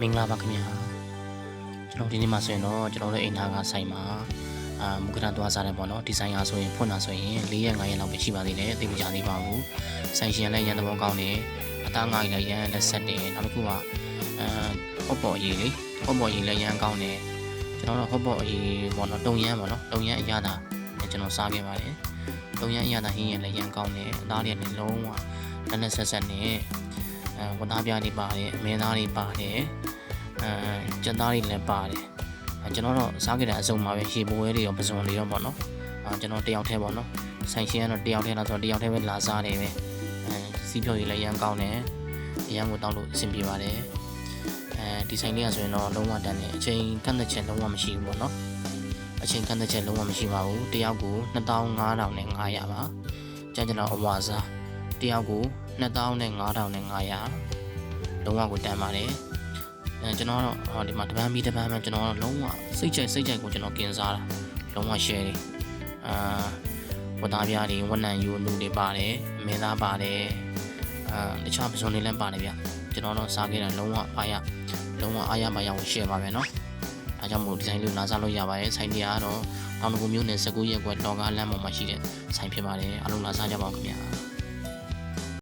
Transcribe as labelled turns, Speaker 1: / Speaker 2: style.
Speaker 1: မင်္ဂလာပါခင်ဗျာကျွန်တော်ဒီနေ့မှာဆိုရင်တော့ကျွန်တော်တို့အိမ်သားကဆိုင်မှာမူကရန်သွားစားတယ်ပေါ့နော်ဒီဆိုင်အားဆိုရင်ဖွင့်တာဆိုရင်4ရက်5ရက်လောက်ပဲရှိပါသေးတယ်သိမကြသေးပါဘူးဆိုင်ရှင်လည်းရန်သဘောကောင်းတယ်အသားငါးကြီးလည်းရန်လက်ဆက်တယ်နောက်တစ်ခုကဟော့ပေါ်ကြီးလေဟော့ပေါ်ကြီးလည်းရန်ကောင်းတယ်ကျွန်တော်တို့ဟော့ပေါ်ကြီးပေါ့နော်တုံရန်ပေါ့နော်တုံရန်အရသာကျွန်တော်စားခဲ့ပါတယ်တုံရန်အရသာဟင်းရင်လည်းရန်ကောင်းတယ်အသားတွေလည်းလုံးဝလက်ဆက်ဆက်နဲ့ဝန်သားပြားတွေပါတယ်အမင်းသားတွေပါတယ်ကျန်သားတွေလည်းပါတယ်ကျွန်တော်တော့စားကြတဲ့အစုံမှာပဲရေပွဲတွေရောပစုံတွေရောပေါ့နော်ကျွန်တော်တယောက်တည်းပေါ့နော်ဆိုင်ရှင်ကတော့တယောက်တည်းလားဆိုတော့တယောက်တည်းပဲလာစားတယ်ပဲစီးဖြော်ကြီးလည်းရမ်းကောင်းတယ်ရမ်းကိုတောက်လို့အဆင်ပြေပါတယ်ဒီဆိုင်လေးကဆိုရင်တော့လုံးဝတန်တယ်အချိန်ကန့်သက်ချက်လုံးဝမရှိဘူးပေါ့နော်အချိန်ကန့်သက်ချက်လုံးဝမရှိပါဘူးတယောက်ကို2500နဲ့900ပါကျန်ကျွန်တော်အဝါစားတယောက်ကို2500နဲ့900လုံးဝကိုတန်ပါတယ်ကျွန်တော်တော့ဒီမှာတပန်းပြီးတပန်းမှကျွန်တော်တော့လုံးဝစိတ်ကြိုက်ကိုကျွန်တော်กินစားတာလုံးဝ share တယ်ဝတ်သားပြားတွေဝတ်နံယူနုတွေပါတယ်အမင်းသားပါတယ်တခြားပစုံတွေလည်းပါတယ်ဗျကျွန်တော်တော့စားခဲ့တာလုံးဝအားရပါရအောင် share ပါပဲเนาะဒါကြောင့်မို့ဒီဆိုင်လေးကိုလာစားလို့ရပါတယ်ဆိုင်တွေကတော့တောင်တကူမျိုးနဲ့19ရက်ကွယ်လော်ကားလမ်းပေါ်မှာရှိတဲ့ဆိုင်ဖြစ်ပါတယ်အားလုံးလာစားကြပါဦးခင်ဗျာ